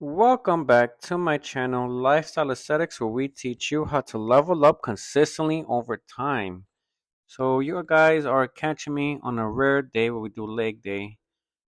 Welcome back to my channel, Lifestyle Aesthetics, where we teach you how to level up consistently over time. So, you guys are catching me on a rare day where we do leg day.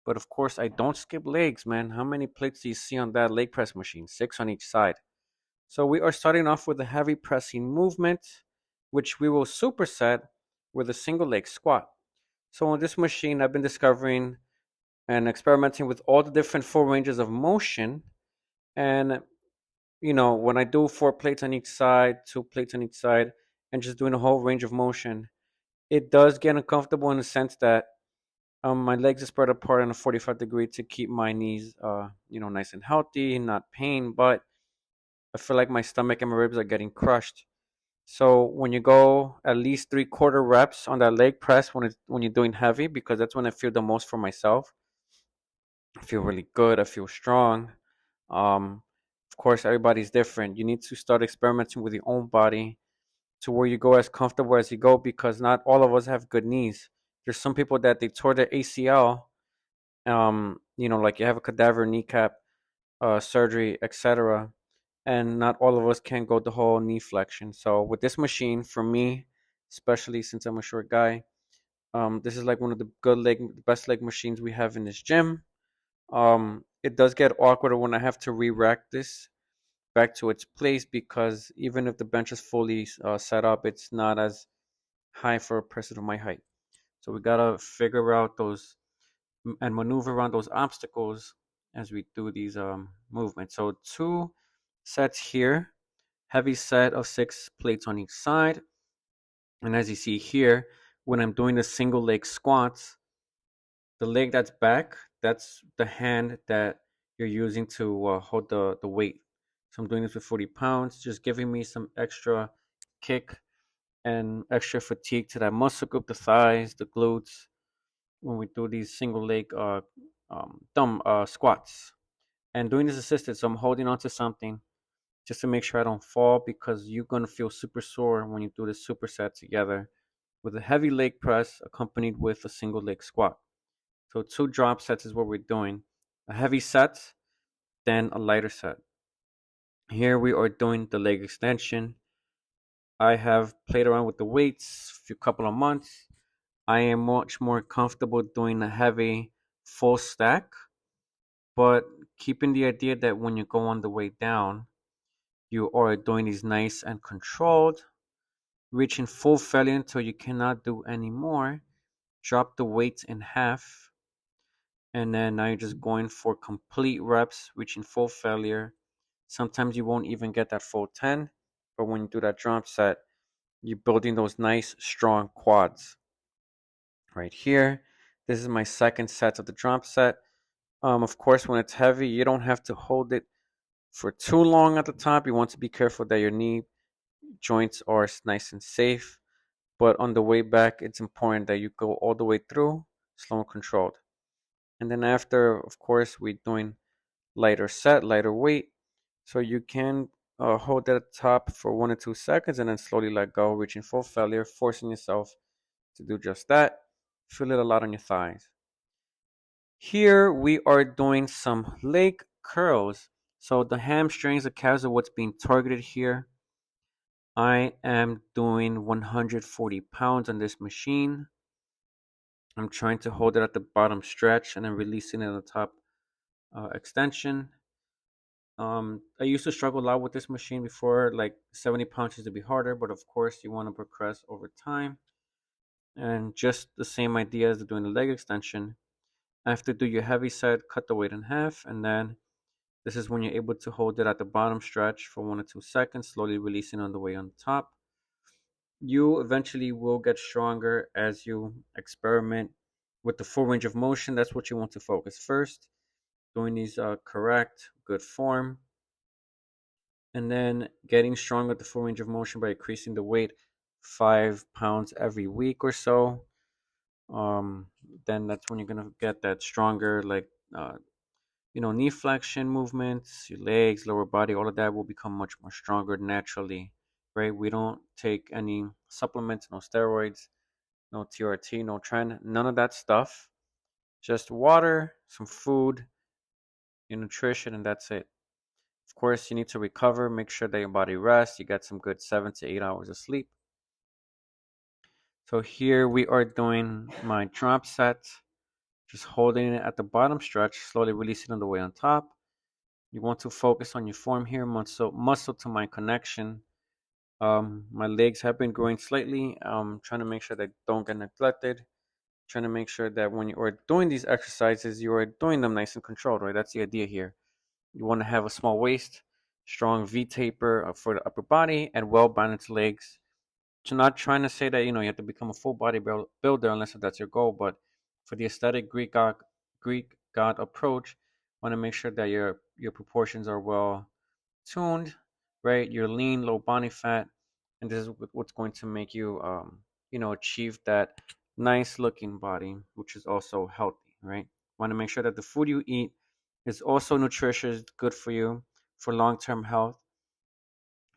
But of course, I don't skip legs, man. How many plates do you see on that leg press machine? Six on each side. So, we are starting off with a heavy pressing movement, which we will superset with a single leg squat. So, on this machine, I've been discovering and experimenting with all the different full ranges of motion. And when I do four plates on each side, two plates on each side, and just doing a whole range of motion, it does get uncomfortable in the sense that my legs are spread apart on a 45 degree to keep my knees, nice and healthy, not pain. But I feel like my stomach and my ribs are getting crushed. So when you go at least three-quarter reps on that leg press when you're doing heavy, because that's when I feel the most for myself. I feel really good. I feel strong. Um, of course, everybody's different. You need to start experimenting with your own body to where you go as comfortable as you go because not all of us have good knees. There's some people that they tore their ACL, like you have a cadaver kneecap surgery, etc. And not all of us can go the whole knee flexion. So with this machine, for me, especially since I'm a short guy, this is like one of the best leg machines we have in this gym. It does get awkward when I have to re-rack this back to its place because even if the bench is fully set up, it's not as high for a person of my height. So we gotta figure out those and maneuver around those obstacles as we do these movements. So two sets here, heavy set of six plates on each side, and as you see here, when I'm doing the single leg squats, the leg that's back, that's the hand that you're using to hold the weight. So I'm doing this with 40 pounds, just giving me some extra kick and extra fatigue to that muscle group, the thighs, the glutes, when we do these single leg thumb squats. And doing this assisted, so I'm holding on to something just to make sure I don't fall because you're going to feel super sore when you do this superset together with a heavy leg press accompanied with a single leg squat. So two drop sets is what we're doing. A heavy set, then a lighter set. Here we are doing the leg extension. I have played around with the weights for a couple of months. I am much more comfortable doing a heavy full stack, but keeping the idea that when you go on the way down, you are doing these nice and controlled, reaching full failure until you cannot do any more. Drop the weights in half, and then now you're just going for complete reps, reaching full failure. Sometimes you won't even get that full 10, but when you do that drop set, you're building those nice, strong quads. Right here, this is my second set of the drop set. Of course, when it's heavy, you don't have to hold it for too long at the top. You want to be careful that your knee joints are nice and safe. But on the way back, it's important that you go all the way through, slow and controlled. And then after, of course, we're doing lighter set, lighter weight. So you can hold that at the top for 1 or 2 seconds and then slowly let go, reaching full failure, forcing yourself to do just that. Feel it a lot on your thighs. Here we are doing some leg curls. So the hamstrings, the calves are what's being targeted here. I am doing 140 pounds on this machine. I'm trying to hold it at the bottom stretch and then releasing it on the top extension. I used to struggle a lot with this machine before, like 70 pounds used to be harder, but of course you want to progress over time. And just the same idea as doing the leg extension. After do your heavy set, cut the weight in half, and then this is when you're able to hold it at the bottom stretch for 1 or 2 seconds, slowly releasing on the way on the top. You eventually will get stronger as you experiment with the full range of motion. That's what you want to focus first. Doing these correct, good form, and then getting strong with the full range of motion by increasing the weight 5 pounds every week or so. Um, then that's when you're gonna get that stronger, like knee flexion movements, your legs, lower body, all of that will become much more stronger naturally, right? We don't take any supplements, no steroids, no TRT, no trend, none of that stuff. Just water, some food, your nutrition, and that's it. Of course, you need to recover, make sure that your body rests, you get some good 7 to 8 hours of sleep. So here we are doing my drop set, just holding it at the bottom stretch, slowly releasing on the way on top. You want to focus on your form here, muscle to my connection. My legs have been growing slightly. Trying to make sure they don't get neglected. Trying to make sure that when you are doing these exercises, you are doing them nice and controlled, right? That's the idea here. You want to have a small waist, strong V taper for the upper body, and well balanced legs. So not trying to say that you have to become a full body builder unless that's your goal, but for the aesthetic Greek god approach, want to make sure that your proportions are well tuned, right? You're lean, low body fat, and this is what's going to make you, achieve that nice looking body, which is also healthy, right? Want to make sure that the food you eat is also nutritious, good for you for long term health.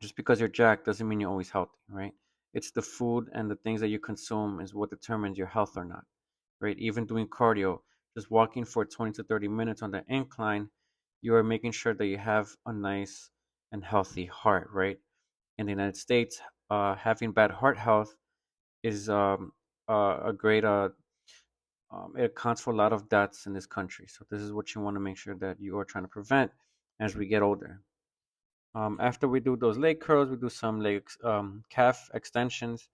Just because you're jacked doesn't mean you're always healthy, right? It's the food and the things that you consume is what determines your health or not, right? Even doing cardio, just walking for 20 to 30 minutes on the incline, you are making sure that you have a nice and healthy heart, right? In the United States, having bad heart health is a great, it accounts for a lot of deaths in this country. So, this is what you want to make sure that you are trying to prevent as we get older. After we do those leg curls, we do some calf extensions.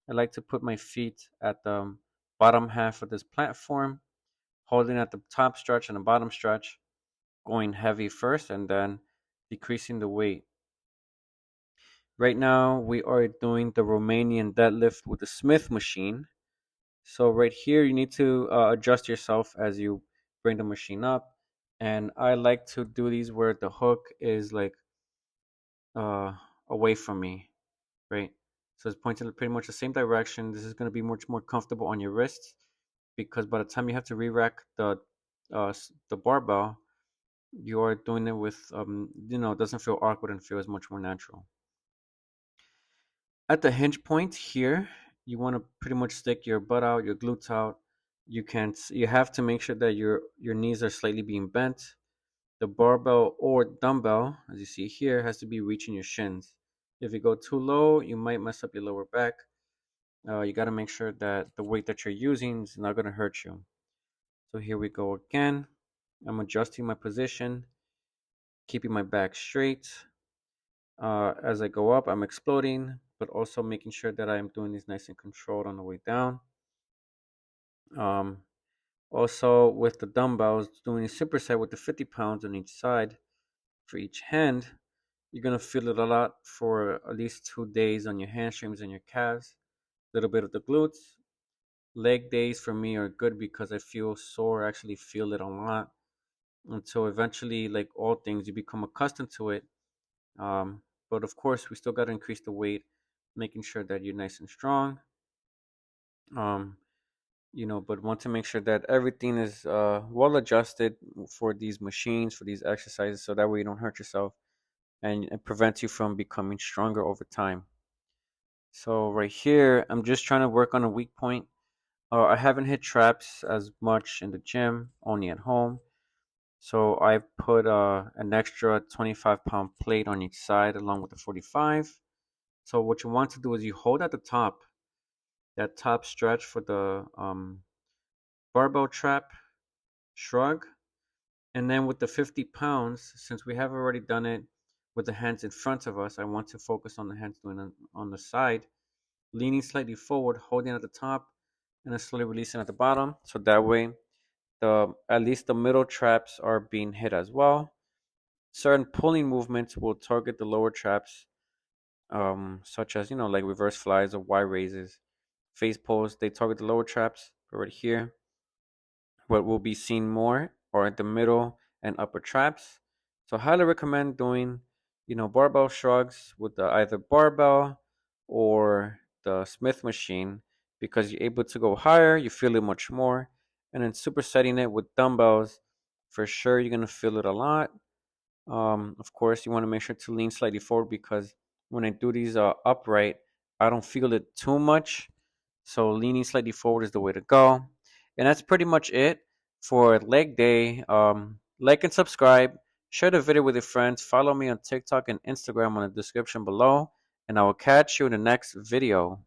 I like to put my feet at the bottom half of this platform, holding at the top stretch and the bottom stretch, going heavy first and then decreasing the weight. Right now, we are doing the Romanian deadlift with the Smith machine. So, right here, you need to adjust yourself as you bring the machine up. And I like to do these where the hook is like uh, away from me, right? So it's pointing in pretty much the same direction. This is going to be much more comfortable on your wrists because by the time you have to re-rack the barbell, you are doing it with it doesn't feel awkward and feels much more natural. At the hinge point here, you want to pretty much stick your butt out, your glutes out. You have to make sure that your knees are slightly being bent. The barbell or dumbbell, as you see here, has to be reaching your shins. If you go too low, you might mess up your lower back. You got to make sure that the weight that you're using is not going to hurt you. So here we go again. I'm adjusting my position, keeping my back straight. As I go up, I'm exploding, but also making sure that I'm doing this nice and controlled on the way down. Um, Also, with the dumbbells, doing a superset with the 50 pounds on each side for each hand, you're going to feel it a lot for at least 2 days on your hamstrings and your calves, a little bit of the glutes. Leg days for me are good because I feel sore, I actually feel it a lot until eventually, like all things, you become accustomed to it. But of course, we still got to increase the weight, making sure that you're nice and strong. Um, but want to make sure that everything is well adjusted for these machines, for these exercises, so that way you don't hurt yourself and it prevents you from becoming stronger over time. So right here, I'm just trying to work on a weak point. I haven't hit traps as much in the gym, only at home. So I put an extra 25-pound plate on each side along with the 45. So what you want to do is you hold at the top, that top stretch for the barbell trap shrug. And then with the 50 pounds, since we have already done it with the hands in front of us, I want to focus on the hands doing it on the side, leaning slightly forward, holding at the top, and then slowly releasing at the bottom. So that way, at least the middle traps are being hit as well. Certain pulling movements will target the lower traps, such as like reverse flies or Y raises, face pulls. They target the lower traps right here. What will be seen more are the middle and upper traps. So highly recommend doing, barbell shrugs with either barbell or the Smith machine because you're able to go higher, you feel it much more. And then supersetting it with dumbbells, for sure you're gonna feel it a lot. Of course, you want to make sure to lean slightly forward because when I do these upright, I don't feel it too much. So leaning slightly forward is the way to go. And that's pretty much it for leg day. Like and subscribe. Share the video with your friends. Follow me on TikTok and Instagram on the description below. And I will catch you in the next video.